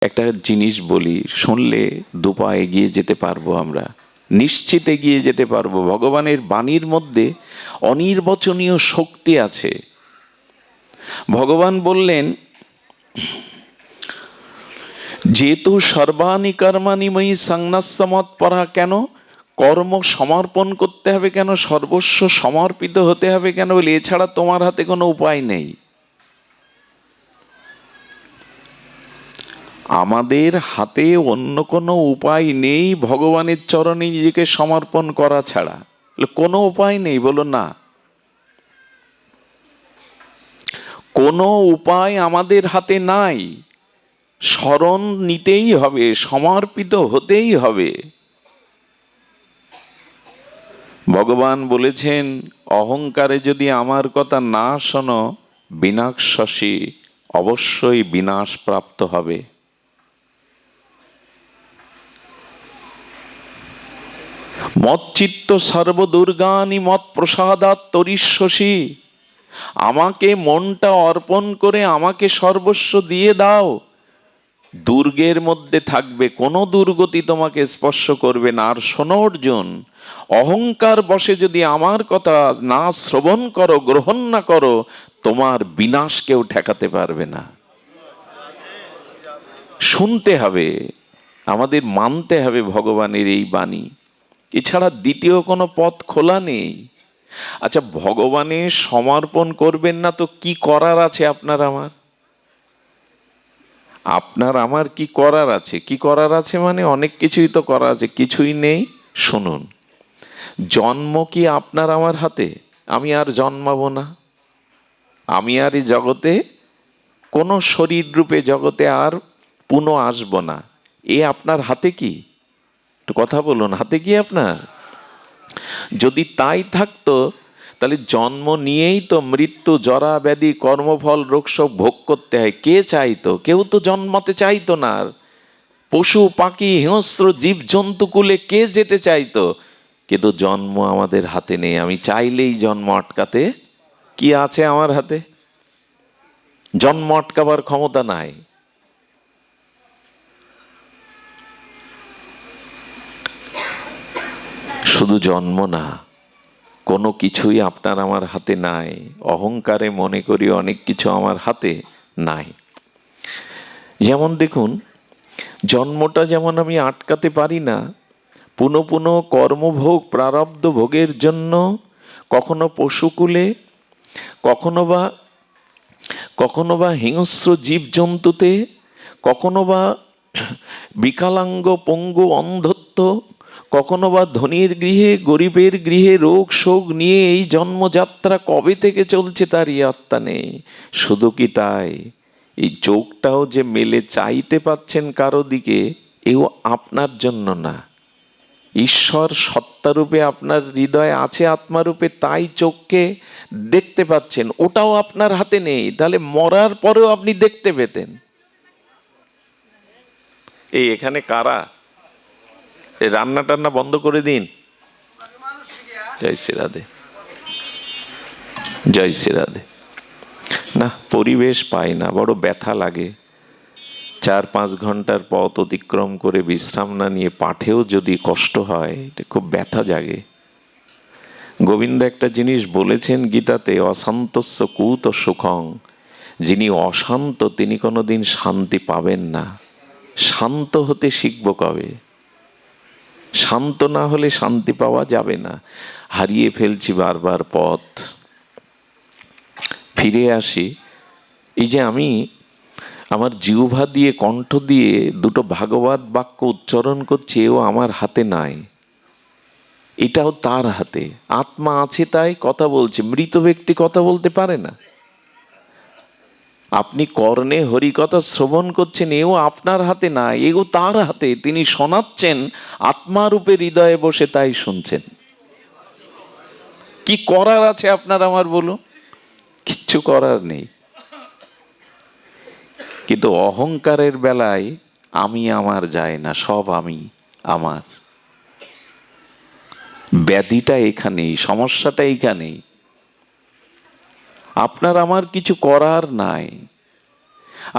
একটা জিনিস বলি, শুনলে দুপা এগিয়ে যেতে পারবো, আমরা নিশ্চিত এগিয়ে যেতে পারবো। ভগবানের বাণীর মধ্যে অনির্বচনীয় শক্তি আছে। ভগবান বললেন, যেহেতু সর্বাণি কর্মাণি ময়ি সংন্যাসমত পরা, কেন কর্ম সমর্পণ করতে হবে, কেন সর্বস্ব সমর্পিত হতে হবে, কেন বলে এছাড়া তোমার হাতে কোনো উপায় নেই। আমাদের হাতে অন্য কোনো উপায় নেই ভগবানের চরণে নিজেকে সমর্পণ করা ছাড়া। কোনো উপায় নেই, বলো না। কোনো উপায় আমাদের হাতে নাই। শরণ নিতেই হবে, সমর্পিত হতেই হবে। ভগবান বলেছেন, অহংকারে যদি আমার কথা না শোনো, বিনাশসী, অবশ্যই বিনাশ প্রাপ্ত হবে। মচ্চিত্ত সর্বদুর্গানি মত প্রসাদাৎ তরিষ্যসি, আমাকে মনটা অর্পণ করে আমাকে সর্বস্ব দিয়ে দাও, দুর্গের মধ্যে থাকবে, কোনো দুর্গতি তোমাকে স্পর্শ করবে না। আর শোনো অর্জুন, অহংকার বশে যদি আমার কথা না শ্রবণ করো, গ্রহণ না করো, তোমার বিনাশ কেউ ঠেকাতে পারবে না। শুনতে হবে, আমাদের মানতে হবে ভগবানের এই বাণী, এছাড়া দ্বিতীয় কোনো পথ খোলা নেই। আচ্ছা, ভগবানের সমর্পণ করবেন না তো কি করার আছে আপনার আমার? আপনার আমার কি করার আছে? কি করার আছে মানে অনেক কিছুই তো করার আছে, কিছুই নেই। শুনুন, জন্ম কি আপনার আমার হাতে? আমি আর জন্মাবো না, আমি আর এই জগতে কোনো শরীর রূপে জগতে আর পুনঃ আসবো না, এ আপনার হাতে কি? একটু কথা বলুন, হাতে কি আপনার? যদি তাই থাকতো তাহলে জন্ম নিয়েই তো মৃত্যু, জরা, ব্যাধি, কর্মফল, রোগ সব ভোগ করতে হয়। কে চাইতো? কেউ তো জন্মাতে চাইতো না। পশু পাখি হিংস্র জীব জন্তু কুলে কে যেতে চাইতো? কিন্তু জন্ম আমাদের হাতে নেই। আমি চাইলেই জন্ম আটকাতে কি আছে আমার হাতে? জন্ম আটকাবার ক্ষমতা নাই। শুধু জন্ম না, কোনো কিছুই আপনার আমার হাতে নাই। অহংকারে মনে করি অনেক কিছু আমার হাতে নাই। যেমন দেখুন, জন্মটা যেমন আমি আটকাতে পারি না, পুনঃ পুনঃ কর্মভোগ, প্রারব্ধ ভোগের জন্য কখনো পশুকুলে, কখনো বা হিংস্র জীবজন্তুতে, কখনো বা বিকলাঙ্গ, পঙ্গু, অন্ধত্ব, কখনো বা ধনীর গৃহে, গরিবের গৃহে রোগ শোক নিয়ে এই জন্মযাত্রা কবে থেকে চলছে তারই আত্মা নেই। শুধু কি তাই, এই চোখটাও যে মেলে চাইতে পাচ্ছেন কারো দিকে, এও আপনার জন্য না। ঈশ্বর সত্তারূপে আপনার হৃদয়ে আছে আত্মারূপে, তাই চোখকে দেখতে পাচ্ছেন, ওটাও আপনার হাতে নেই। তাহলে মরার পরেও আপনি দেখতে পেতেন। এই এখানে কারা এই রান্না টান্না বন্ধ করে দিন। জয় শ্রী রাধে, জয় শ্রী রাধে। না, পরিবেশ পাই না, বড় ব্যথা লাগে। 4-5 ঘন্টার পথ অতিক্রম করে বিশ্রাম না নিয়ে পাঠেও যদি কষ্ট হয়, এটা খুব ব্যথা জাগে। গোবিন্দ একটা জিনিস বলেছেন গীতাতে, অশান্তস্য কুত সুখং, যিনি অশান্ত তিনি কোনোদিন শান্তি পাবেন না। শান্ত হতে শিখব কবে? শান্ত না হলে শান্তি পাওয়া যাবে না। হারিয়ে ফেলছি বারবার পথ। ফিরে আসি, এই যে আমি আমার জিহ্বা দিয়ে, কণ্ঠ দিয়ে দুটো ভাগবত বাক্য উচ্চারণ করছি, এও আমার হাতে নাই, এটাও তার হাতে। আত্মা আছে তাই কথা বলছে, মৃত ব্যক্তি কথা বলতে পারে না। আপনি কর্ণে হরিকথা শ্রবণ করছেন, এও আপনার হাতে না, এও তার হাতে। তিনি শোনাচ্ছেন আত্মারূপে হৃদয়ে বসে, তাই শুনছেন। কি করার আছে আপনার আমার বলুন? কিচ্ছু করার নেই। কিন্তু অহংকারের বেলায় আমি আমার যায় না, সব আমি আমার। ব্যাধিটা এখানেই, সমস্যাটা এইখানেই। আপনার আমার কিছু করার নাই।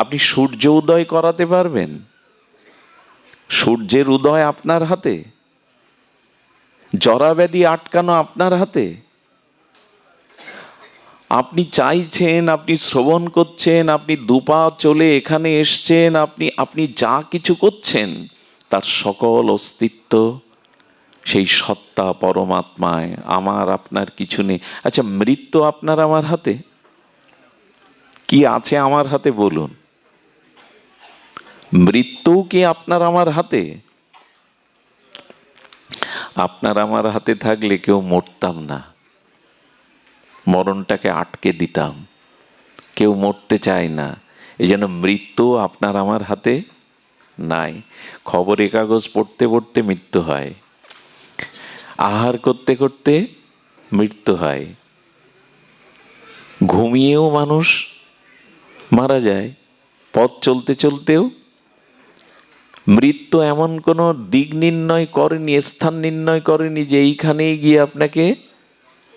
আপনি সূর্য উদয় করাতে পারবেন? সূর্যের উদয় আপনার হাতে, জরাব্যাধি আটকানো আপনার হাতে। আপনি চাইছেন, আপনি শ্রবণ করছেন, আপনি দুপা চলে এখানে এসছেন, আপনি যা কিছু করছেন তার সকল অস্তিত্ব সেই সত্তা পরমাত্মায়, আমার আপনার কিছু নেই। আচ্ছা, মৃত্যু আপনার আমার হাতে? কি আছে আমার হাতে বলুন? মৃত্যু কি আপনার আমার হাতে? আপনার আমার হাতে থাকলে কেউ মরতাম না, মরণটাকে আটকে দিতাম। কেউ মরতে চায় না, এই জন্য মৃত্যু আপনার আমার হাতে নাই। খবরের কাগজ পড়তে পড়তে মৃত্যু হয়, আহার করতে করতে মৃত্যু হয়, ঘুমিয়েও মানুষ মারা যায়, পথ চলতে চলতেও। মৃত্যু এমন কোনো দিক নির্ণয় করেনি, স্থান নির্ণয় করেনি যে এইখানেই গিয়ে আপনাকে,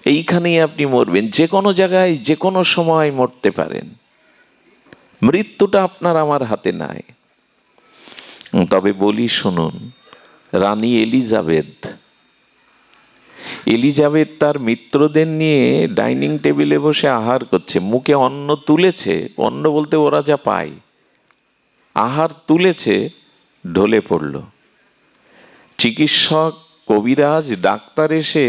এইখানেই আপনি মরবেন। যে কোনো জায়গায় যে কোনো সময় মরতে পারেন। মৃত্যুটা আপনার আমার হাতে নাই। তবে বলি শুনুন, রানী এলিজাবেথ তার মিত্রদের নিয়ে ডাইনিং টেবিলে বসে আহার করছে, মুখে অন্ন তুলেছে, অন্ন বলতে ওরা যা পায়, আহার তুলেছে, ঢলে পড়ল। চিকিৎসক, কবিরাজ, ডাক্তার এসে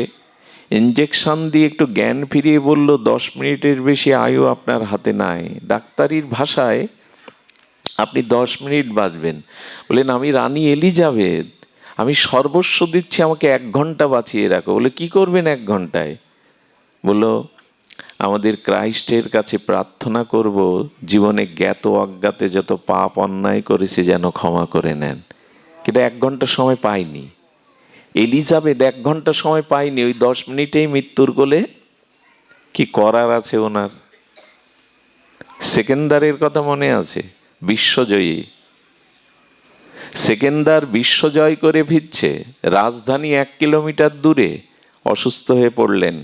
ইঞ্জেকশন দিয়ে একটু জ্ঞান ফিরিয়ে বলল 10 মিনিটের বেশি আয়ু আপনার হাতে নাই। ডাক্তারির ভাষায় আপনি 10 মিনিট বাঁচবেন। বললেন আমি রানী এলিজাবেথ, আমি সর্বস্ব দিচ্ছি, আমাকে 1 ঘন্টা বাঁচিয়ে রাখো। বলে কি করবেন 1 ঘন্টায়? বললো আমাদের ক্রাইস্টের কাছে প্রার্থনা করব জীবনে জ্ঞাত অজ্ঞাতে যত পাপ অন্যায় করেছে যেন ক্ষমা করে নেন। কিন্তু 1 ঘন্টা সময় পাইনি এলিজাবেথ, 1 ঘন্টা সময় পাইনি। ওই 10 মিনিটেই মৃত্যুর কোলে। কি করার আছে ওনার? সেকেন্দারের কথা মনে আছে? বিশ্বজয়ী সেকেন্দার বিশ্বজয় করে ফিরছে, রাজধানী 1 কিলোমিটার দূরে অসুস্থ হয়ে পড়লেন।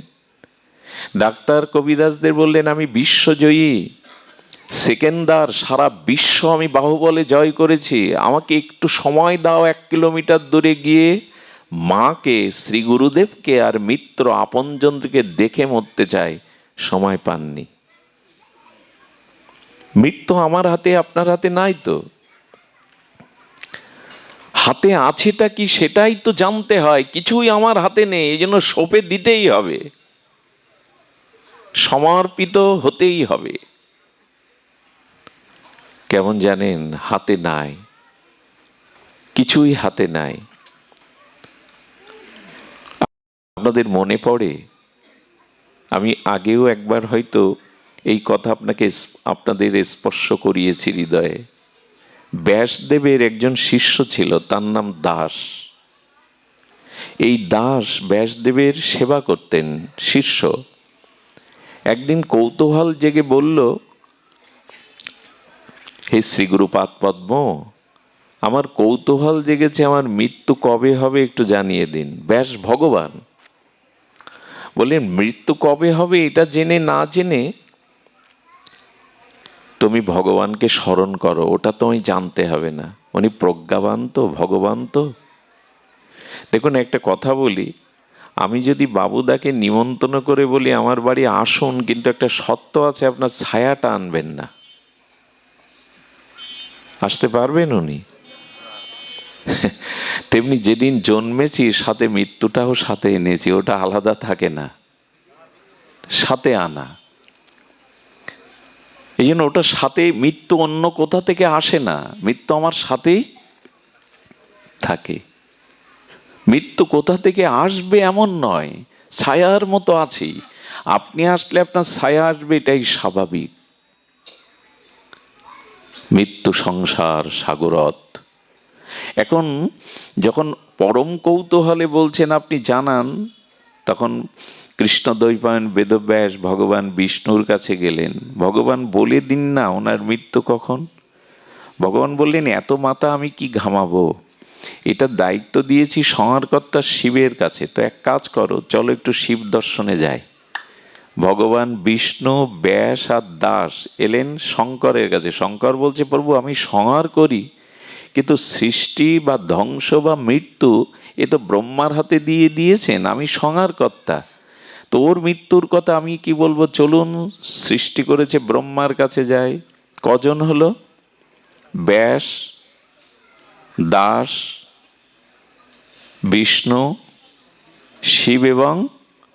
ডাক্তার কবিরাজদের বললেন আমি বিশ্বজয়ী সেকেন্দার, সারা বিশ্ব আমি বাহুবলে জয় করেছি, আমাকে একটু সময় দাও, 1 কিলোমিটার দূরে গিয়ে মাকে, শ্রী গুরুদেবকে আর মিত্র আপনজনকে দেখে মরতে চাই। সময় পাননি। মৃত্যু আমার হাতে আপনার হাতে নাই তো। হাতে আছেটা কি সেটাই তো জানতে হয়। কিছুই আমার হাতে নেই, এই জন্য সঁপে দিতেই হবে, সমর্পিত হতেই হবে। কেমন জানেন, হাতে নাই, কিছুই হাতে নাই। আপনাদের মনে পড়ে, আমি আগেও একবার হয়তো এই কথা আপনাদের স্পর্শ করিয়েছি হৃদয়ে। ব্যাসদেবের একজন শিষ্য ছিল, তার নাম দাস। এই দাস ব্যাসদেবের সেবা করতেন, শিষ্য। একদিন কৌতূহল জেগে বলল, হে শ্রীগুরুপাদ পদ্ম, আমার কৌতূহল জেগেছে, আমার মৃত্যু কবে হবে একটু জানিয়ে দিন। ব্যাস ভগবান বললেন মৃত্যু কবে হবে এটা জেনে না জেনে তুমি ভগবানকে স্মরণ করো, ওটা তোমায় জানতে হবে না। উনি প্রজ্ঞাবান তো, ভগবান তো। দেখুন একটা কথা বলি, আমি যদি বাবুদাকে নিমন্ত্রণ করে বলি আমার বাড়ি আসুন, কিন্তু একটা শর্ত আছে, আপনার ছায়াটা আনবেন না, আসতে পারবেন উনি? তেমনি যেদিন জন্মেছি সাথে মৃত্যুটাও সাথে এনেছি, ওটা আলাদা থাকে না, সাথে আনা। এই জন্য ওটা সাথে, মৃত্যু অন্য কোথা থেকে আসে না, মৃত্যু আমার সাথেই থাকে। মৃত্যু কোথা থেকে আসবে এমন নয়, ছায়ার মতো আছি। আপনি আসলে আপনার ছায়া আসবে, এটাই স্বাভাবিক। মৃত্যু সংসার সাগরত। এখন যখন পরম কৌতূহলে বলছেন আপনি জানান, তখন কৃষ্ণদ্বৈপায়ন বেদব্যাস ভগবান বিষ্ণুর কাছে গেলেন। ভগবান বলে দিন না ওনার মৃত্যু কখন। ভগবান বললেন এত মাথা আমি কি ঘামাবো, এটা দায়িত্ব দিয়েছি সংহারকর্তা শিবের কাছে, তো এক কাজ করো, চলো একটু শিব দর্শনে যাই। ভগবান বিষ্ণু, ব্যাস আর দাস এলেন শঙ্করের কাছে। শঙ্কর বলছে প্রভু আমি সংহার করি, কিন্তু সৃষ্টি বা ধ্বংস বা মৃত্যু এ তো ব্রহ্মার হাতে দিয়ে দিয়েছেন, আমি সংহারকর্তা। তো ওর মৃত্যুর কথা আমি কি বলবো? চলুন, সৃষ্টি করেছে ব্রহ্মার কাছে যাই। কজন হলো? ব্যাস, দাস, বিষ্ণু, শিব এবং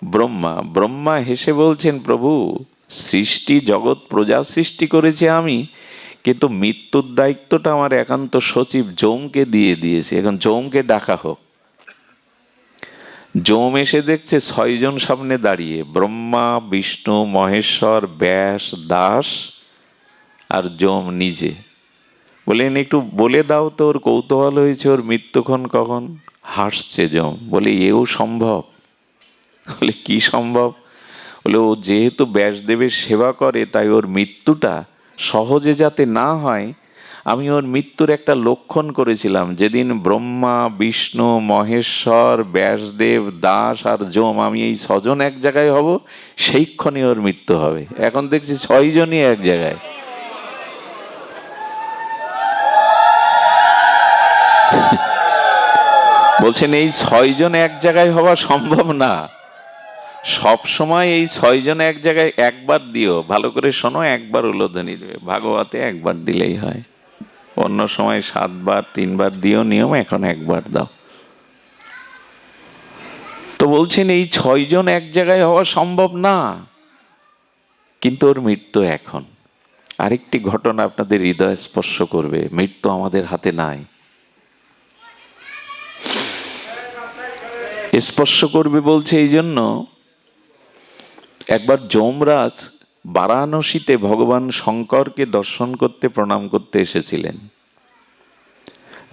ব্রহ্মা। ব্রহ্মা হেসে বলছেন, প্রভু সৃষ্টি জগৎ প্রজা সৃষ্টি করেছে আমি, কিন্তু মৃত্যুর দায়িত্বটা আমার একান্ত সচিব যমকে দিয়ে দিয়েছে, এখন যমকে ডাকা হোক। যম এসে দেখছে 6 জন সামনে দাঁড়িয়ে, ব্রহ্মা, বিষ্ণু, মহেশ্বর, ব্যাস, দাস আর যম নিজে। বলেন একটু বলে দাও তো, ওর কৌতূহল হয়েছে ওর মৃত্যুক্ষণ কখন। হাসছে যম, বলে এও সম্ভব? বলে কি সম্ভব? বলে ও যেহেতু ব্যাসদেবের সেবা করে, তাই ওর মৃত্যুটা সহজে যাতে না হয়, আমি ওর মৃত্যুর একটা লক্ষণ করেছিলাম। যেদিন ব্রহ্মা, বিষ্ণু, মহেশ্বর, ব্যাসদেব, দাস আর যম, আমি এই 6 জন এক জায়গায় হব, সেইক্ষণে ওর মৃত্যু হবে। এখন দেখছি 6 জনই এক জায়গায়। বলছেন এই 6 জন এক জায়গায় হওয়া সম্ভব না। সব সময় এই 6 জন এক জায়গায় একবার দিও, ভালো করে শোনো, একবার উলোধ্বনি দেবে। ভাগবতে একবার দিলেই হয়, অন্য সময় 7 বার 3 বার দিও নিয়ম, এখন একবার দাও। তো বলছেন এই 6 জন এক জায়গায় হওয়া সম্ভব না, কিন্তু ওর মৃত্যু এখন। আরেকটি ঘটনা আপনাদের হৃদয় স্পর্শ করবে, মৃত্যু আমাদের হাতে নাই। স্পর্শ করবে বলছে এই জন্য, একবার যমরাজ বারাণসীতে ভগবান শঙ্করকে দর্শন করতে, প্রণাম করতে এসেছিলেন।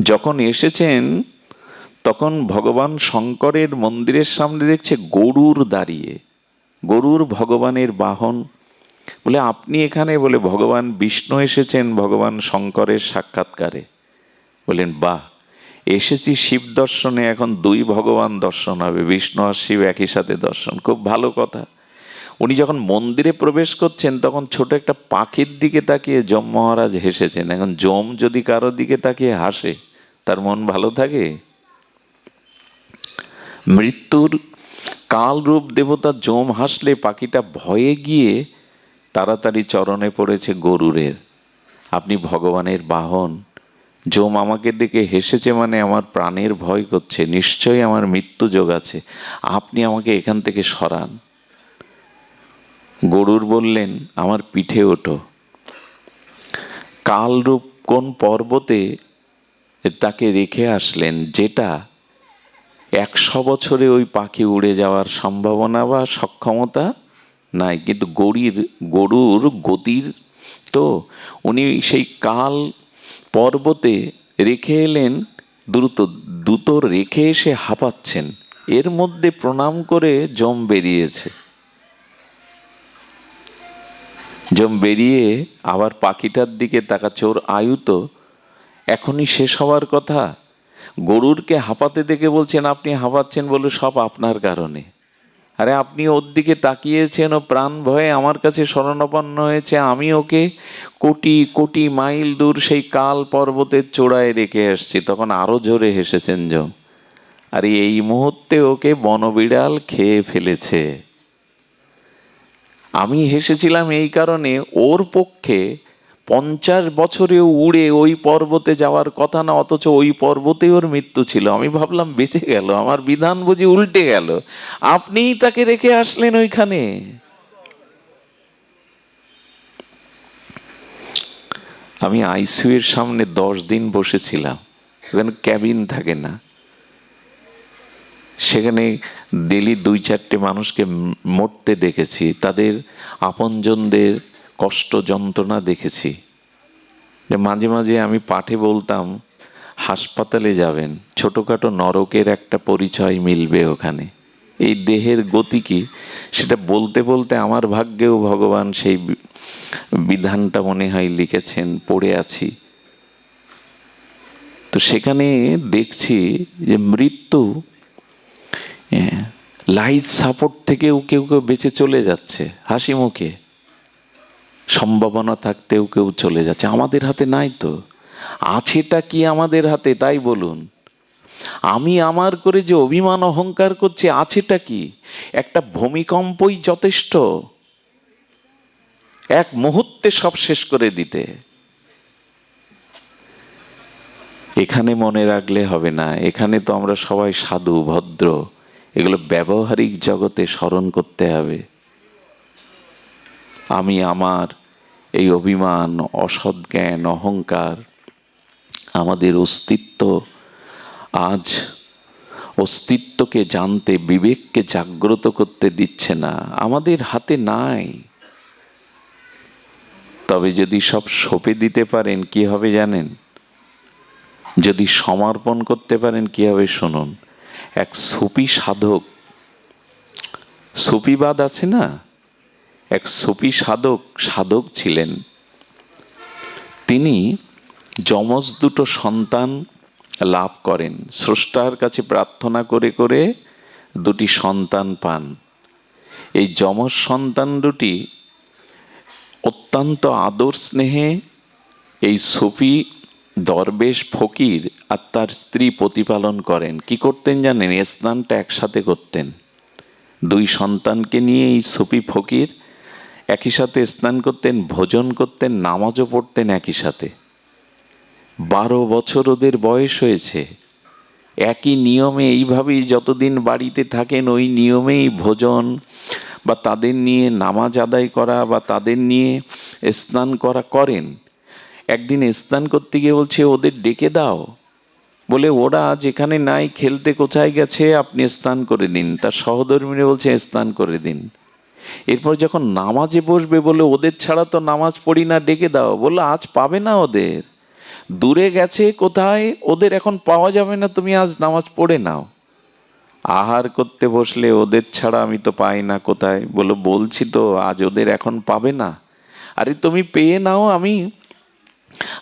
যখন এসেছেন তখন ভগবান শঙ্করের মন্দিরের সামনে দেখছে গরুর দাঁড়িয়ে, গরুর ভগবানের বাহন। বলে আপনি এখানে? বলে ভগবান বিষ্ণু এসেছেন ভগবান শঙ্করের সাক্ষাৎকারে। বলেন বাহ, এসেছি শিব দর্শনে, এখন 2 ভগবান দর্শন হবে, বিষ্ণু আর শিব একই সাথে দর্শন, খুব ভালো কথা। উনি যখন মন্দিরে প্রবেশ করছেন তখন ছোট একটা পাখির দিকে তাকিয়ে যম মহারাজ হেসেছেন। এখন যম যদি কারো দিকে তাকিয়ে হাসে, তার মন ভালো থাকে? মৃত্যুর কাল রূপ দেবতা যম হাসলে পাখিটা ভয়ে গিয়ে তাড়াতাড়ি চরণে পড়েছে গরুরের। আপনি ভগবানের বাহন, যম আমাকে দেখে হেসেছে মানে আমার প্রাণের ভয় করছে, নিশ্চয়ই আমার মৃত্যু যোগ আছে, আপনি আমাকে এখান থেকে সরান। গরুর বললেন আমার পিঠে ওঠো। কালরূপ কোন পর্বতে তাকে রেখে আসলেন, যেটা 100 বছরে ওই পাখি উড়ে যাওয়ার সম্ভাবনা বা সক্ষমতা নাই, কিন্তু গরুর গতির তো উনি সেই কাল পর্বতে রেখে এলেন। দ্রুত রেখে এসে হাঁপাচ্ছেন, এর মধ্যে প্রণাম করে যম বেরিয়েছে। যম বেরিয়ে আবার পাখিটার দিকে তাকাচ্ছে, ওর আয়ু তো এখনই শেষ হওয়ার কথা। গরুরকে হাঁপাতে দেখে বলছেন আপনি হাঁপাচ্ছেন বলে সব আপনার কারণে। আরে আপনি ওর দিকে তাকিয়েছেন, ও প্রাণ ভয়ে আমার কাছে শরণাপন্ন হয়েছে, আমি ওকে কোটি কোটি মাইল দূর সেই কাল পর্বতের চূড়ায় রেখে আসছি। তখন আরো জোরে হেসেছেন যম। আরে এই মুহূর্তে ওকে বনবিড়াল খেয়ে ফেলেছে। আমি হেসেছিলাম এই কারণে, ওর পক্ষে 50 বছরেও উড়ে ওই পর্বতে যাওয়ার কথা না, অথচ ওই পর্বতে ওর মৃত্যু ছিল। আমি ভাবলাম বেঁচে গেল, আমার বিধান বুঝি উল্টে গেল, আপনিই তাকে রেখে আসলেন ওইখানে। আমি আইসিইউ এর সামনে 10 দিন বসেছিলাম, ওখানে ক্যাবিন থাকে না, সেখানে ডেলি 2-4টে মানুষকে মরতে দেখেছি, তাদের আপনজনদের কষ্ট যন্ত্রণা দেখেছি। মাঝে মাঝে আমি পাঠে বলতাম হাসপাতালে যাবেন, ছোটখাটো নরকের একটা পরিচয় মিলবে ওখানে। এই দেহের গতি কি সেটা বলতে বলতে আমার ভাগ্যেও ভগবান সেই বিধানটা মনে হয় লিখেছেন, পড়ে আছি। তো সেখানে দেখছি যে মৃত্যু লাইফ সাপোর্ট থেকেও কেউ কেউ বেঁচে চলে যাচ্ছে হাসি মুখে, সম্ভাবনা থাকতেও কেউ চলে যাচ্ছে। আমাদের হাতে নাই তো। আছেটা কি আমাদের হাতে তাই বলুন। আমি আমার করে যে অভিমান অহংকার করছি, আছেটা কি? একটা ভূমিকম্পই যথেষ্ট এক মুহূর্তে সব শেষ করে দিতে। এখানে মনে রাখলে হবে না, এখানে তো আমরা সবাই সাধু ভদ্র, এগুলো ব্যবহারিক জগতে স্মরণ করতে হবে। আমি আমার এই অভিমান, অসৎ জ্ঞান, অহংকার আমাদের অস্তিত্ব, আজ অস্তিত্বকে জানতে, বিবেককে জাগ্রত করতে দিচ্ছে না, আমাদের হাতে নাই। তবে যদি সব সঁপে দিতে পারেন কি হবে জানেন? যদি সমর্পণ করতে পারেন কি হবে শুনুন। এক সুফি সাধক, সুফিবাদ আছে না, এক সুফি সাধক ছিলেন। তিনি যমজ দুটো সন্তান লাভ করেন, স্রষ্টার কাছে প্রার্থনা করে করে দুটি সন্তান পান। এই যমজ সন্তান দুটি অত্যন্ত আদর স্নেহে এই সুফি দরবেশ ফকির আর তার স্ত্রী প্রতিপালন করেন। কি করতেন জানেন? স্নানটা একসাথে করতেন। দুই সন্তানকে নিয়ে এই সুফি ফকির একই সাথে স্নান করতেন, ভোজন করতেন, নামাজও পড়তেন একই সাথে। 12 বছর ওদের বয়স হয়েছে। একই নিয়মে এইভাবেই যতদিন বাড়িতে থাকেন ওই নিয়মেই ভোজন বা তাদের নিয়ে নামাজ আদায় করা বা তাদের নিয়ে স্নান করা করেন। একদিন স্নান করতে গিয়ে বলছে, ওদের ডেকে দাও। বলে, ওরা যেখানে নাই, খেলতে কোথায় গেছে, আপনি স্নান করে দিন। তার সহধর্মীরা বলছে, স্নান করে দিন। এরপর যখন নামাজে বসবে, বলে, ওদের ছাড়া তো নামাজ পড়ি না, ডেকে দাও। বললো, আজ পাবে না, ওদের দূরে গেছে কোথায়, ওদের এখন পাওয়া যাবে না, তুমি আজ নামাজ পড়ে নাও। আহার করতে বসলে, ওদের ছাড়া আমি তো পাই না, কোথায়? বলো, বলছি তো আজ ওদের এখন পাবে না। আরে তুমি পেয়ে নাও,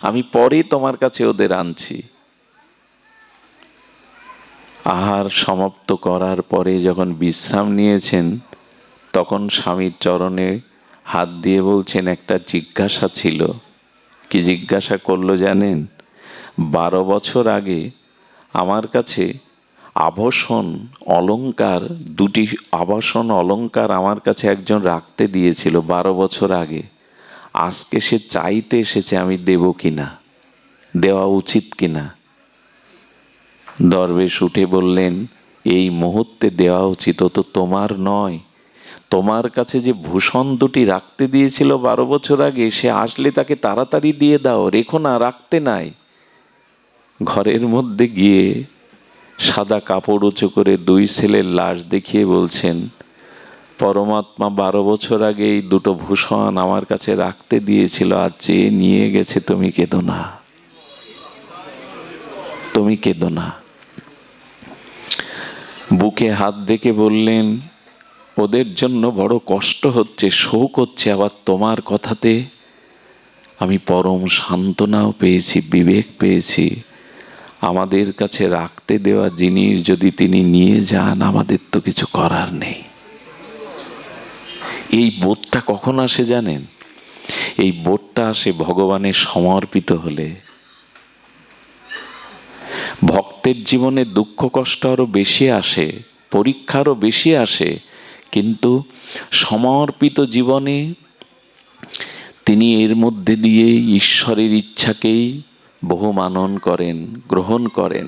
আমি পরে তোমার কাছে ওদের আনছি। আহার সমাপ্ত করার পরে যখন বিশ্রাম নিয়েছেন, তখন স্বামীর চরণে হাত দিয়ে বলছেন, একটা জিজ্ঞাসা ছিল। কি জিজ্ঞাসা করলো জানেন? 12 বছর আগে আমার কাছে আভূষণ অলংকার, দুটি আভূষণ অলংকার আমার কাছে একজন রাখতে দিয়েছিল 12 বছর আগে। আজকে সে চাইতে এসেছে, আমি দেব কিনা, দেওয়া উচিত কিনা। দরবেশ উঠে বললেন, এই মুহূর্তে দেওয়া উচিত, ও তো তোমার নয়। তোমার কাছে যে ভূষণ দুটি রাখতে দিয়েছিল 12 বছর আগে, সে আসলে তাকে তাড়াতাড়ি দিয়ে দাও, রেখো না, রাখতে নাই। ঘরের মধ্যে গিয়ে সাদা কাপড় উঁচু করে দুই ছেলের লাশ দেখিয়ে বলছেন, পরমাত্মা 12 বছর আগে এই দুটো ভূষণ আমার কাছে রাখতে দিয়েছিল, আজ চেয়ে নিয়ে গেছে, তুমি কেঁদো না, তুমি কেঁদো না। বুকে হাত রেখে বললেন, ওদের জন্য বড় কষ্ট হচ্ছে, শোক হচ্ছে, আবার তোমার কথাতে আমি পরম সান্ত্বনাও পেয়েছি, বিবেক পেয়েছি। আমাদের কাছে রাখতে দেওয়া জিনিস যদি তিনি নিয়ে যান, আমাদের তো কিছু করার নেই। এই বোধটা কখন আসে জানেন? এই বোধটা আসে ভগবানের সমর্পিত হলে। ভক্তের জীবনে দুঃখ কষ্ট আরো বেশি আসে, পরীক্ষারও বেশি আসে, কিন্তু সমর্পিত জীবনে তিনি এর মধ্যে দিয়ে ঈশ্বরের ইচ্ছাকেই বহু মানন করেন, গ্রহণ করেন।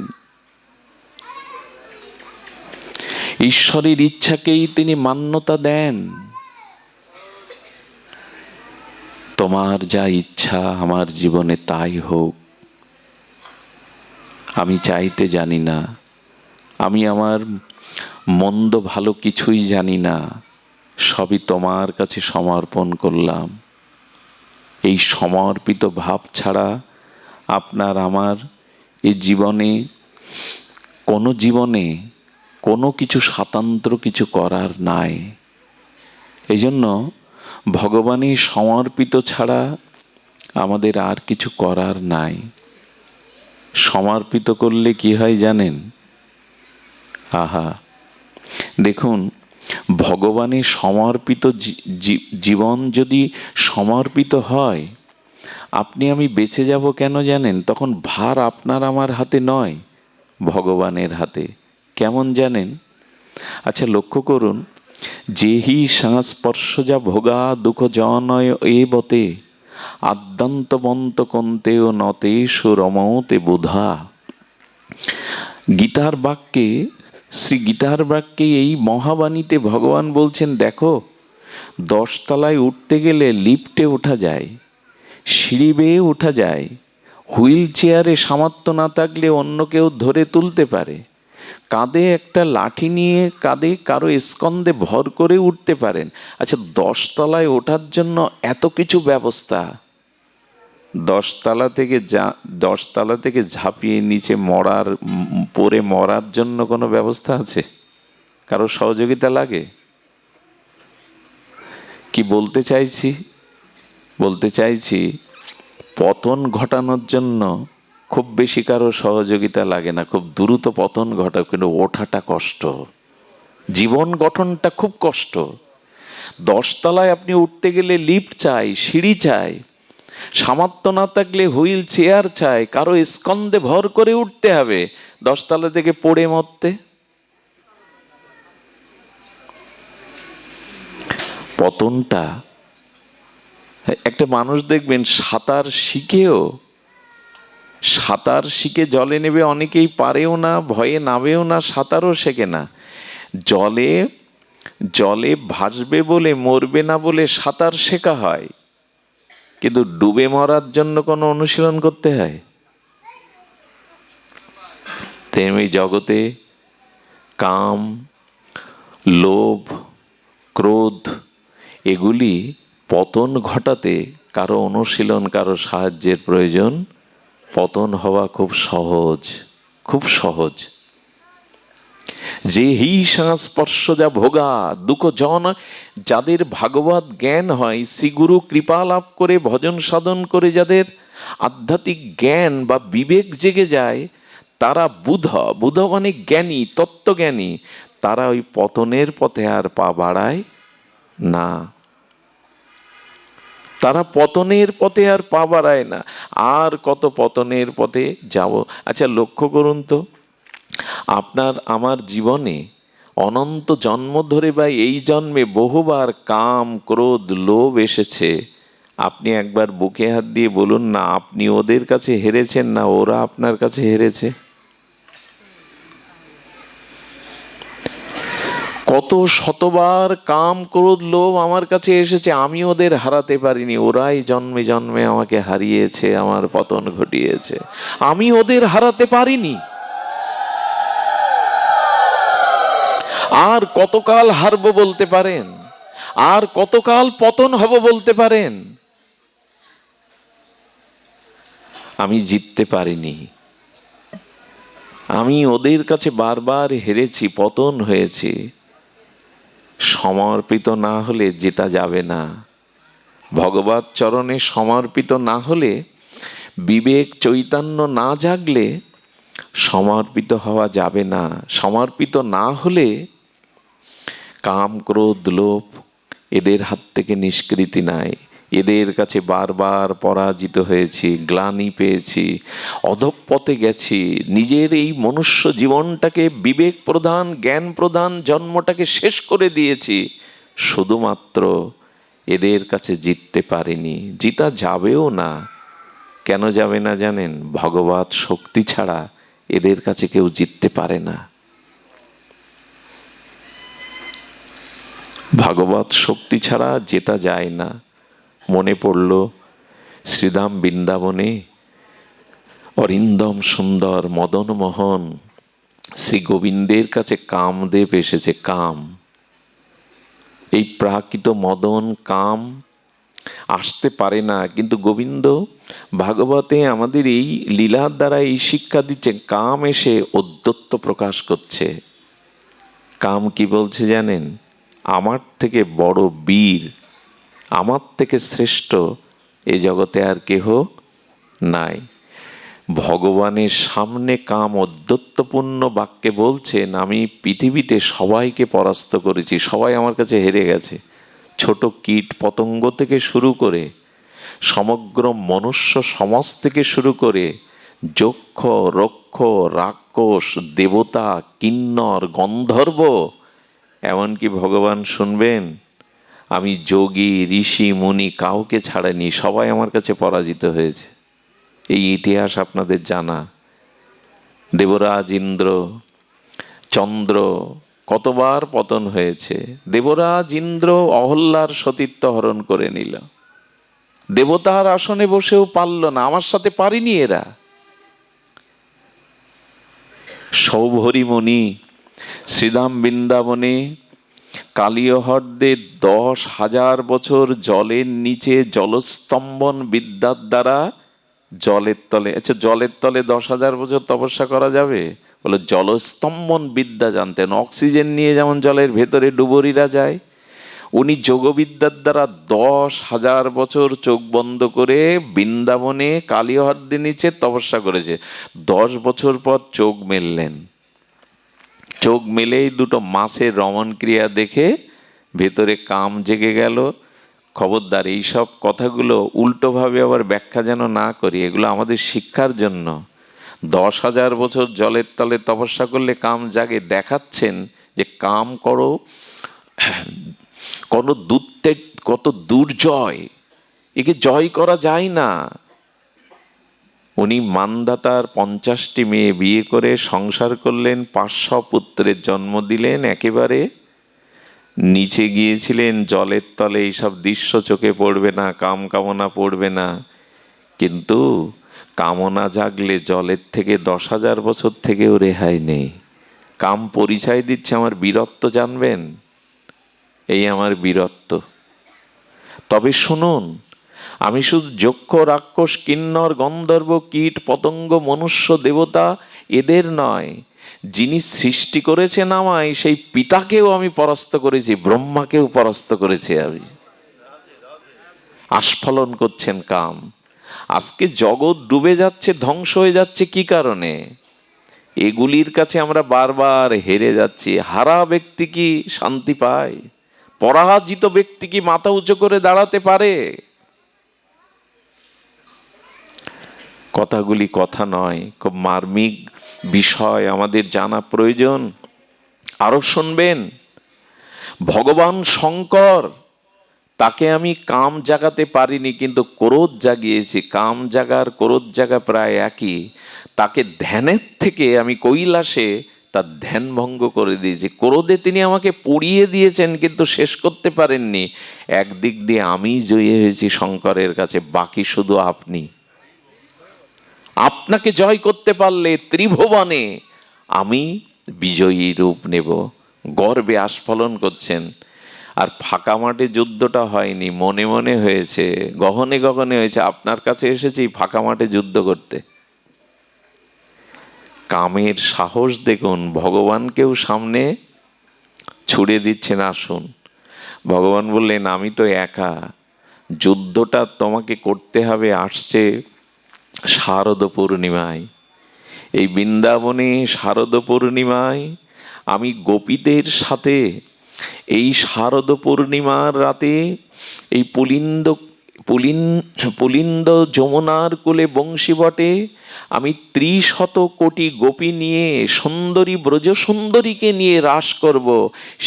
ঈশ্বরের ইচ্ছাকেই তিনি মান্যতা দেন। তোমার যা ইচ্ছা আমার জীবনে তাই হোক। আমি চাইতে জানি না, আমি আমার মন্দ ভালো কিছুই জানি না, সবই তোমার কাছে সমর্পণ করলাম। এই সমর্পিত ভাব ছাড়া আপনার আমার এই জীবনে কোনো কিছু স্বাতন্ত্র কিছু করার নাই। এই জন্য ভগবানের সমর্পিত ছাড়া আমাদের আর কিছু করার নাই। সমর্পিত করলে কি হয় জানেন? আহা, দেখুন, ভগবানের সমর্পিত জীবন যদি সমর্পিত হয়, আপনি আমি বেঁচে যাব কেন জানেন? তখন ভার আপনার আমার হাতে নয়, ভগবানের হাতে। কেমন জানেন? আচ্ছা লক্ষ্য করুন, যেহি সংস্পর্শজা ভোগা দুঃখ জনয় এ বতে আদ্যন্তবন্ত কন্তেও নতেষু রমতে বুধা। গীতার বাক্যে, শ্রী গীতার বাক্যে এই মহাবাণীতে ভগবান বলছেন, দেখো 10 তলায় উঠতে গেলে লিফটে ওঠা যায়, সিঁড়ি বেয়ে ওঠা যায়, হুইল চেয়ারে সামর্থ্য না থাকলে অন্য কেউ ধরে তুলতে পারে, কাঁধে একটা লাঠি নিয়ে কাঁধে কারো স্কন্ধে ভর করে উঠতে পারেন। আচ্ছা 10 তলায় ওঠার জন্য এত কিছু ব্যবস্থা, 10 তলা থেকে ঝাঁপিয়ে নিচে পড়ে মরার জন্য কোনো ব্যবস্থা আছে? কারো সহযোগিতা লাগে? কি বলতে চাইছি? বলতে চাইছি পতন ঘটানোর জন্য খুব বেশি কারো সহযোগিতা লাগে না, খুব দ্রুত পতন ঘটায়, কিন্তু ওঠাটা কষ্ট, জীবন গঠনটা খুব কষ্ট। 10 তলায় আপনি উঠতে গেলে লিফট চাই, সিঁড়ি চাই, সামর্থ্য না থাকলে হুইল চেয়ার চাই, কারো স্কন্ধে ভর করে উঠতে হবে 10 তলা থেকে পড়ে মরতে। পতনটা, একটা মানুষ দেখবেন সাঁতার শিখে জলে নেবে, অনেকেই পারেও না, ভয়ে নামেও না, সাঁতারও শেখে না। জলে ভাসবে বলে, মরবে না বলে সাঁতার শেখা হয়, কিন্তু ডুবে মরার জন্য কোনো অনুশীলন করতে হয়? তেমনি জগতে কাম, লোভ, ক্রোধ এগুলি পতন ঘটাতে কারো অনুশীলন, কারো সাহায্যের প্রয়োজন। পতন হওয়া খুব সহজ, খুব সহজ। যে হি সংস্পর্শ যা ভোগা দুঃখ জন, যাদের ভাগবত জ্ঞান হয়, শ্রীগুরু কৃপা লাভ করে ভজন সাধন করে যাদের আধ্যাত্মিক জ্ঞান বা বিবেক জেগে যায়, তারা বুধ মানে জ্ঞানী, তত্ত্বজ্ঞানী, তারা ওই পতনের পথে আর পা বাড়ায় না, তারা পতনের পথে আর পা বাড়ায় না। আর কত পতনের পথে যাব। আচ্ছা লক্ষ্য করুন তো, আপনার আমার জীবনে অনন্ত জন্ম ধরে বা এই জন্মে বহুবার কাম, ক্রোধ, লোভ এসেছে। আপনি একবার বুকে হাত দিয়ে বলুন না, আপনি ওদের কাছে হেরেছেন না ওরা আপনার কাছে হেরেছে? কত শতবার কাম, ক্রোধ, লোভ আমার কাছে এসেছে, আমি ওদের হারাতে পারিনি, ওরাই জন্মে জন্মে আমাকে হারিয়েছে, আমার পতন ঘটিয়েছে, আমি ওদের হারাতে পারিনি। আর কতকাল হারবো বলতে পারেন? আর কতকাল পতন হব বলতে পারেন? আমি জিততে পারিনি, আমি ওদের কাছে বারবার হেরেছি, পতন হয়েছে। সমর্পিত না হলে জেতা যাবে না। ভগবত চরণে সমর্পিত না হলে, বিবেক চৈতন্য না জাগলে সমর্পিত হওয়া যাবে না। সমর্পিত না হলে কাম, ক্রোধ, লোভ এদের হাত থেকে নিষ্কৃতি নাই। এদের কাছে বারবার পরাজিত হয়েছি, গ্লানি পেয়েছি, অধঃপথে গেছি, নিজের এই মনুষ্য জীবনটাকে বিবেক প্রধান, জ্ঞান প্রধান জন্মটাকে শেষ করে দিয়েছি। শুধুমাত্র এদের কাছে জিততে পারিনি, জিতা যাবেও না। কেন যাবে না জানেন? ভগবত শক্তি ছাড়া এদের কাছে কেউ জিততে পারে না। ভাগবত শক্তি ছাড়া জেতা যায় না। মনে পড়ল শ্রীধাম বৃন্দাবনে অরিন্দম সুন্দর মদন মোহন শ্রী গোবিন্দের কাছে কামদেব এসেছে। কাম, এই প্রাকৃত মদন কাম আসতে পারে না, কিন্তু গোবিন্দ ভাগবতে আমাদের এই লীলার দ্বারা এই শিক্ষা দিচ্ছেন, কাম এসে ঔদ্ধত্য প্রকাশ করছে। কাম কি বলছে জানেন? আমার থেকে বড় বীর, আমার থেকে শ্রেষ্ঠ এ জগতে আর কেহ নাই। ভগবানের সামনে কাম ঔদ্ধত্যপূর্ণ বাক্যে বলছেন, আমি পৃথিবীতে সবাইকে পরাস্ত করেছি, সবাই আমার কাছে হেরে গেছে। ছোট কীট পতঙ্গ থেকে শুরু করে সমগ্র মনুষ্য সমাজ থেকে শুরু করে যক্ষ, রক্ষ, রাক্ষস, দেবতা, কিন্নর, গন্ধর্ব, এমনকি ভগবান শুনবেন আমি যোগী, ঋষি, মুনি কাউকে ছাড়েনি, সবাই আমার কাছে পরাজিত হয়েছে। এই ইতিহাস আপনাদের জানা। দেবরাজ ইন্দ্র, চন্দ্র কতবার পতন হয়েছে। দেবরাজ ইন্দ্র অহল্যার সতীত্ব হরণ করে নিল, দেবতার আসনে বসেও পারল না, আমার সাথে পারিনি এরা। সৌভরী মুনি শ্রীধাম বৃন্দাবনে কালীয়হ্রদে 10,000 বছর জলের নিচে জলস্তম্ভন বিদ্যার দ্বারা জলের তলে, আচ্ছা জলের তলে 10,000 বছর তপস্যা করা যাবে? বলে জলস্তম্ভন বিদ্যা জানতেন। অক্সিজেন নিয়ে যেমন জলের ভেতরে ডুবুরিরা যায়, উনি যোগবিদ্যার দ্বারা 10,000 বছর চোখ বন্ধ করে বৃন্দাবনে কালীয়হ্রদের নিচে তপস্যা করেছে। 10 বছর পর চোখ মেললেন, চোখ মেলেই দুটো মাছের রমণ ক্রিয়া দেখে ভেতরে কাম জেগে গেল। খবরদার এইসব কথাগুলো উল্টোভাবে আবার ব্যাখ্যা যেন না করি, এগুলো আমাদের শিক্ষার জন্য। 10,000 বছর জলের তলে তপস্যা করলে কাম জাগে, দেখাচ্ছেন যে কাম করো, কোনো দূতের কত দুর্জয়, একে জয় করা যায় না। উনি মানদাতার 50টি মেয়ে বিয়ে করে সংসার করলেন, 500 পুত্রের জন্ম দিলেন, একেবারে নিচে গিয়েছিলেন জলের তলে। এইসব দৃশ্য চোখে পড়বে না, কাম কামনা পড়বে না, কিন্তু কামনা জাগলে জলের থেকে 10,000 বছর থেকেও রেহাই নেই। কাম পরিচয় দিচ্ছে আমার বীরত্ব, জানবেন এই আমার বীরত্ব। তবে শুনুন, আমি শুধু যক্ষ, রাক্ষস, কিন্নর, গন্ধর্ব, কীট, পতঙ্গ, মনুষ্য, দেবতা এদের নয়, যিনি সৃষ্টি করেছেন আমায় সেই পিতাকেও আমি পরাস্ত করেছি, ব্রহ্মাকেও পরাস্ত করেছি আমি। আস্ফলন করছেন কাম। আজকে জগৎ ডুবে যাচ্ছে, ধ্বংস হয়ে যাচ্ছে কি কারণে? এগুলির কাছে আমরা বারবার হেরে যাচ্ছি। হারা ব্যক্তি কি শান্তি পায়? পরাজিত ব্যক্তি কি মাথা উঁচু করে দাঁড়াতে পারে? কথাগুলি কথা নয়, খুব মার্মিক বিষয়, আমাদের জানা প্রয়োজন। আরো শুনবেন, ভগবান শঙ্কর, তাকে আমি কাম জাগাতে পারিনি কিন্তু ক্রোধ জাগিয়েছি। কাম জাগার ক্রোধ জাগা প্রায় একই। তাকে ধ্যানের থেকে আমি কৈলাসে তার ধ্যান ভঙ্গ করে দিয়েছি। ক্রোধে তিনি আমাকে পুড়িয়ে দিয়েছেন কিন্তু শেষ করতে পারেননি। একদিক দিয়ে আমি জয়ী হয়েছি শঙ্করের কাছে, বাকি শুধু আপনি। আপনাকে জয় করতে পারলে ত্রিভুবনে আমি বিজয়ী রূপ নেব। গর্বে আস্ফলন করছেন। আর ফাঁকা মাঠে যুদ্ধটা হয়নি, মনে মনে হয়েছে, গহনে গহনে হয়েছে। আপনার কাছে এসেছি ফাঁকা মাঠে যুদ্ধ করতে। কামের সাহস দেখুন, ভগবানকেও সামনে ছুড়ে দিচ্ছেন, আসুন। ভগবান বললেন আমি তো একা, যুদ্ধটা তোমাকে করতে হবে। আসছে শারদ পূর্ণিমায়, এই বৃন্দাবনে শারদ পূর্ণিমায় আমি গোপীদের সাথে এই শারদ পূর্ণিমার রাতে এই পুলিন্দ যমুনার কোলে বংশীবটে আমি 30 কোটি গোপী নিয়ে সুন্দরী ব্রজ সুন্দরীকে নিয়ে রাস করব।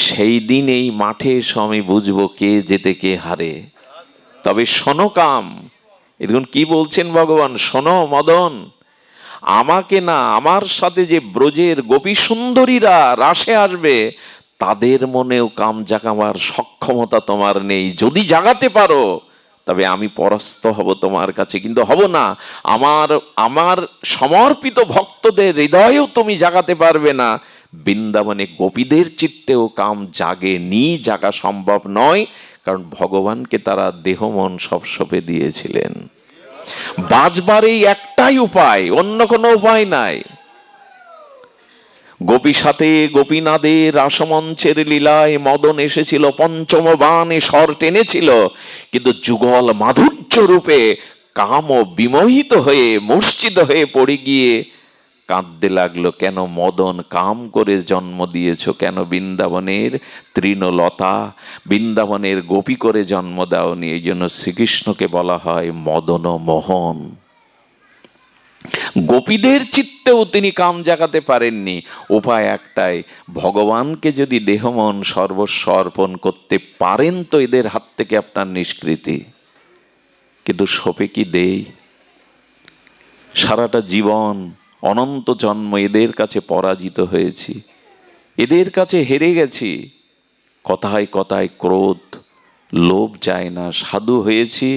সেই দিন এই মাঠে এসে আমি বুঝবো কে জেতে কে হারে। তবে শোনো কাম, এরকম কি বলছেন ভগবান, শোনো মদন, আমাকে না, আমার সাথে যে ব্রজের গোপী সুন্দরীরা রাসে আসবে তাদের মনেও কাম জাগাবার সক্ষমতা তোমার নেই। যদি জাগাতে পারো তবে আমি পরাস্ত হব তোমার কাছে, কিন্তু হব না। আমার সমর্পিত ভক্তদের হৃদয়েও তুমি জাগাতে পারবে না। বৃন্দাবনে গোপীদের চিত্তেও কাম জাগেনি, জাগা সম্ভব নয়, কারণ ভগবানকে তারা দেহ মন সব সঁপে দিয়েছিলেন। বাঁচবার এই একটাই উপায়, অন্য কোনো উপায় নাই। গোপী সাথে গোপীনাদের রাসমঞ্চের লীলায় মদন এসেছিল, পঞ্চম বাণে স্বর টেনেছিল, কিন্তু যুগল মাধুর্য রূপে কাম বিমোহিত হয়ে মূর্ছিত হয়ে পড়ে গিয়ে কাঁদতে লাগলো, কেন মদন কাম করে জন্ম দিয়েছ, কেন বৃন্দাবনের তৃণলতা, বৃন্দাবনের গোপী করে জন্ম দাওনি। এই জন্য শ্রীকৃষ্ণকে বলা হয় মদন মোহন। গোপীদের চিত্তেও তিনি কাম জাগাতে পারেননি। উপায় একটাই, ভগবানকে যদি দেহ মন সর্বস্ব অর্পণ করতে পারেন তো এদের হাত থেকে আপনার নিষ্কৃতি। কিন্তু সপে কি দেই? সারাটা জীবন অনন্ত জন্ম এদের কাছে পরাজিত হয়েছি, এদের কাছে হেরে গেছি। কথায় কথায় ক্রোধ, লোভ যায় না। সাধু হয়েছি,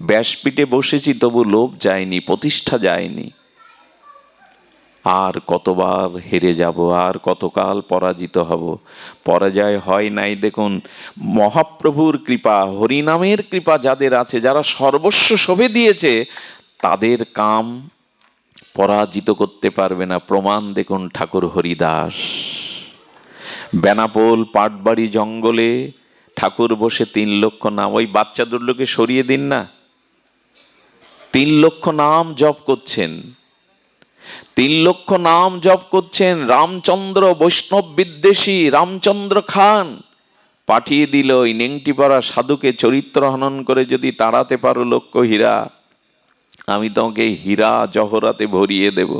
ব্যাসপীঠে বসেছি, তবু লোভ যায়নি, প্রতিষ্ঠা যায়নি। আর কতবার হেরে যাব, আর কতকাল পরাজিত হব? পরাজয় হয় নাই। দেখুন, মহাপ্রভুর কৃপা, হরিনামের কৃপা যাদের আছে, যারা সর্বস্ব শোভে দিয়েছে, তাদের কাম পরাজিত করতে পারবে না। প্রমাণ দেখুন ঠাকুর হরিদাস। বেনাপোল পাটবাড়ি জঙ্গলে ঠাকুর বসে 3 লক্ষ নাম, ওই বাচ্চা দুর্লোকে সরিয়ে দিন না, 3 লক্ষ নাম জপ করছেন, 3 লক্ষ নাম জপ করছেন। রামচন্দ্র বৈষ্ণব বিদ্বেষী রামচন্দ্র খান পাঠিয়ে দিল ওই নেংটিপাড়া সাধুকে, চরিত্র হনন করে যদি তাড়াতে পারো লক্ষ হীরা, আমি তোমাকে হীরা জহরাতে ভরিয়ে দেব।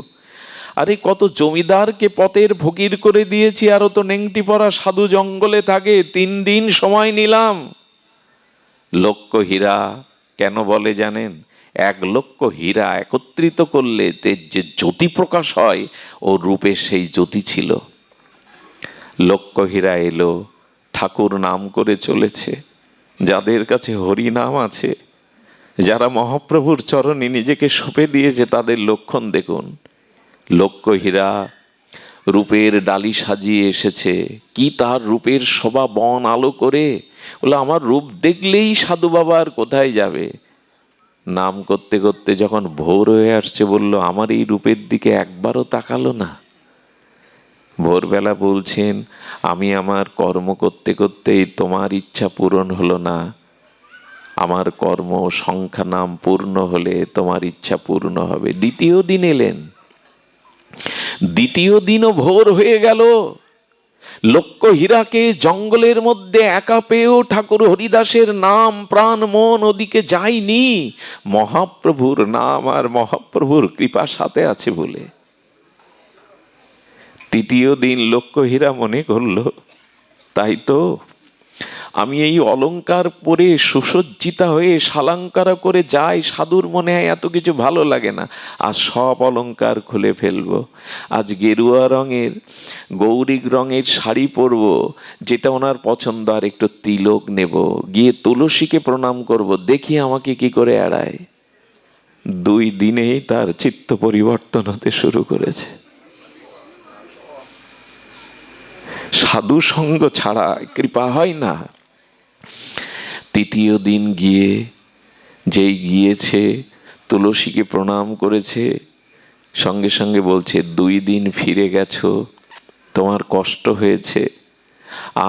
আরে কত জমিদারকে পথের ফকির করে দিয়েছি, আরো তো নেংটিপাড়া সাধু জঙ্গলে থাকে। 3 দিন সময় নিলাম। লক্ষ হীরা কেন বলে জানেন? 1 লক্ষ হীরা একত্রিত করলে যে জ্যোতি প্রকাশ হয়, ও রূপে সেই জ্যোতি ছিল। লক্ষ হীরা এলো, ঠাকুর নাম করে চলেছে। যাদের কাছে হরি নাম আছে, যারা মহাপ্রভুর চরণে নিজেকে সঁপে দিয়েছে, তাদের লক্ষণ দেখুন। লক্ষ হীরা রূপের ডালি সাজিয়ে এসেছে। কি তার রূপের শোভা বন আলো করে! বলে আমার রূপ দেখলেই সাধু বাবা আর কোথায় যাবে। নাম করতে করতে যখন ভোর হয়ে আসছে, বলল আমার এই রূপের দিকে একবারও তাকালো না। ভোরবেলা বলছেন, আমি আমার কর্ম করতে করতেই তোমার ইচ্ছা পূরণ হলো না, আমার কর্ম সংখ্যা নাম পূর্ণ হলে তোমার ইচ্ছা পূর্ণ হবে। দ্বিতীয় দিন এলেন, দ্বিতীয় দিনও ভোর হয়ে গেল। লক্ষ হীরাকে জঙ্গলের মধ্যে একা পেয়েও ঠাকুর হরিদাসের নাম প্রাণ মন ওদিকে যায়নি। মহাপ্রভুর নাম আর মহাপ্রভুর কৃপা সাথে আছে বলে। তৃতীয় দিন লক্ষ হীরা মনে করল, তাই তো আমি এই অলংকার পরে সুসজ্জিতা হয়ে শালাঙ্কারা করে যাই, সাধুর মনে হয় এত কিছু ভালো লাগে না। আজ সব অলংকার খুলে ফেলবো। আজ গেরুয়া রঙের গৌরিক রঙের শাড়ি পরবো, যেটা ওনার পছন্দ, আর একটু তিলক নেব, গিয়ে তুলসীকে প্রণাম করব, দেখি আমাকে কি করে এড়ায়। 2 দিনেই তার চিত্ত পরিবর্তন হতে শুরু করেছে। সাধু সঙ্গ ছাড়া কৃপা হয় না। তৃতীয় দিন গিয়ে, যেই গিয়েছে তুলসীকে প্রণাম করেছে, সঙ্গে সঙ্গে বলছে 2 দিন ফিরে গেছো, তোমার কষ্ট হয়েছে।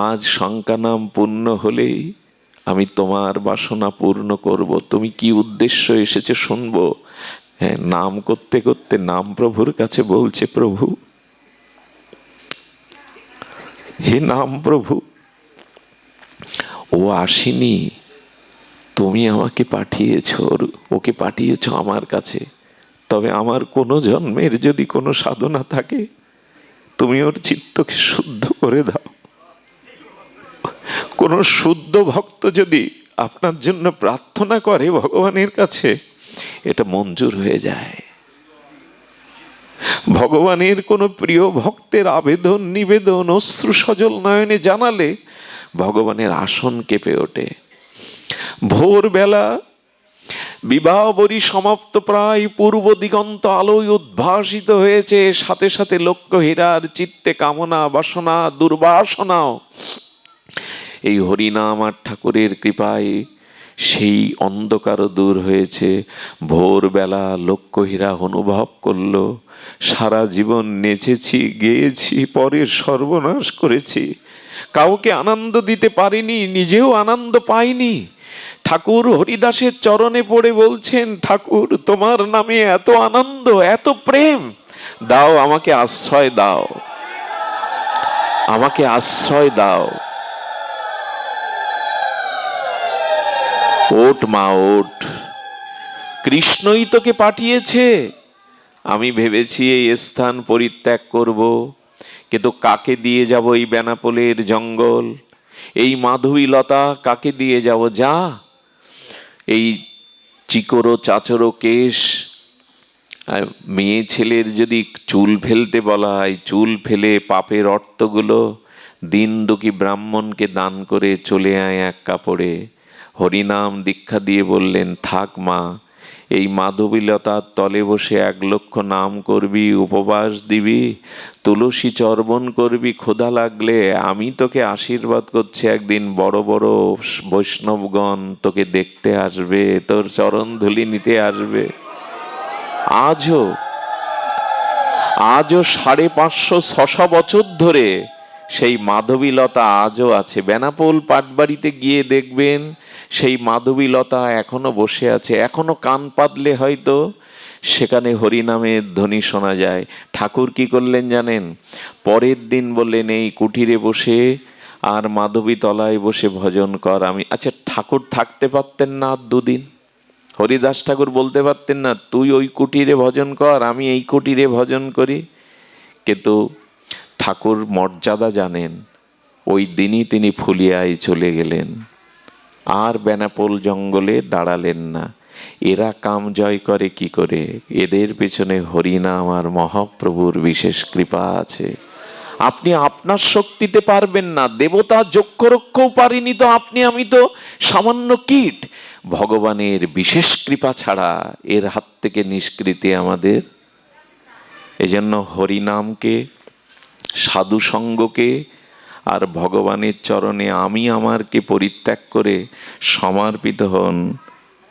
আজ সংখ্যা নাম পূর্ণ হলেই আমি তোমার বাসনা পূর্ণ করব। তুমি কি উদ্দেশ্য এসেছে শুনবো। হ্যাঁ, নাম করতে করতে নাম প্রভুর কাছে বলছে, প্রভু, হে নাম প্রভু, ও আসেনি, তুমি আমাকে পাঠিয়েছ, ওকে পাঠিয়েছ আমার কাছে। তবে আমার কোনো জন্মের যদি কোনো সাধনা থাকে, তুমি ওর চিত্তকে শুদ্ধ করে দাও। কোন শুদ্ধ ভক্ত যদি আপনার জন্য প্রার্থনা করে ভগবানের কাছে, এটা মঞ্জুর হয়ে যায়। ভগবানের কোন প্রিয় ভক্তের আবেদন নিবেদন অশ্রু সজল নয়নে জানালে ভগবানের আসন কেঁপে ওঠে। ভোরবেলা বিবাহবরী সমাপ্ত প্রায়, পূর্ব দিগন্ত আলোয় উদ্ভাসিত হয়েছে। সাথে সাথে লক্ষ হীরার চিত্তে কামনা বাসনা দুর্বাসনাও এই হরিনাম আর ঠাকুরের কৃপায় সেই অন্ধকারও দূর হয়েছে। ভোরবেলা লক্ষ হীরা অনুভব করলো, সারা জীবন নেচেছি, গেয়েছি, পরের সর্বনাশ করেছি, কাউকে আনন্দ দিতে পারিনি, নিজেও আনন্দ পাইনি। ঠাকুর হরিদাসের চরণে পড়ে বলছেন, ঠাকুর তোমার নামে এত আনন্দ, এত প্রেম, দাও, আমাকে আশ্রয় দাও, আমাকে আশ্রয় দাও। ওঠ মা ওঠ, কৃষ্ণই তোকে পাঠিয়েছে। আমি ভেবেছি এই স্থান পরিত্যাগ করব, কিন্তু কাকে দিয়ে যাব এই বেনাপোলের জঙ্গল, এই মাধবীলতা কাকে দিয়ে যাব? যা, এই চিকোরো চাচরো কেশ, মেয়ে ছেলের যদি চুল ফেলতে বলা হয়, চুল ফেলে পাপের অর্থগুলো দিন দুঃখী ব্রাহ্মণকে দান করে চলে আয় এক কাপড়ে। হরিনাম দীক্ষা দিয়ে বললেন, থাক মা, এই মাধবীলতার তলে বসে 1,00,000 নাম করবি, উপবাস দিবি, তুলসী চর্বণ করবি, ক্ষুধা লাগলে আমি তোকে আশীর্বাদ করছি, একদিন বড় বড় বৈষ্ণবগণ তোকে দেখতে আসবে, তোর চরণ ধুলি নিতে আসবে। আজও 550-600 বছর ধরে সেই মাধবীলতা আজও আছে। বেনাপোল পাটবাড়িতে গিয়ে দেখবেন সেই মাধবীলতা এখনো বসে আছে, এখনো কান পাতলে হয়তো সেখানে হরিনামের ধ্বনি শোনা যায়। ঠাকুর কি করলেন জানেন? পরের দিন বললেন, এই কুঠিরে বসে আর মাধবী তলায় বসে ভজন কর। আচ্ছা, ঠাকুর থাকতে পারতেন না আর 2 দিন? হরিদাস ঠাকুর বলতে পারতেন না, তুই ওই কুটিরে ভজন কর, আমি এই কুটিরে ভজন করি? কিন্তু ঠাকুর মর্যাদা জানেন, ওই দিনই তিনি ফুলিয়ায় চলে গেলেন, আর বেনাপোল জঙ্গলে দাঁড়ালেন না। এরা কাম জয় করে কি করে? এদের পেছনে হরিনাম আর মহাপ্রভুর বিশেষ কৃপা আছে। আপনি আপনার শক্তিতে পারবেন না, দেবতা যক্ষরক্ষও পারিনি তো আপনি, আমি তো সামান্য কীট। ভগবানের বিশেষ কৃপা ছাড়া এর হাত থেকে নিষ্কৃতি আমাদের। এজন্য হরিনামকে, সাধু সঙ্গকে আর ভগবানের চরণে আমি আমারকে পরিত্যাগ করে সমর্পিত হন,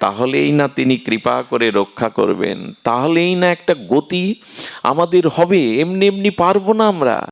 তাহলেই না তিনি কৃপা করে রক্ষা করবেন, তাহলেই না একটা গতি আমাদের হবে। এমনি এমনি পারবো না আমরা।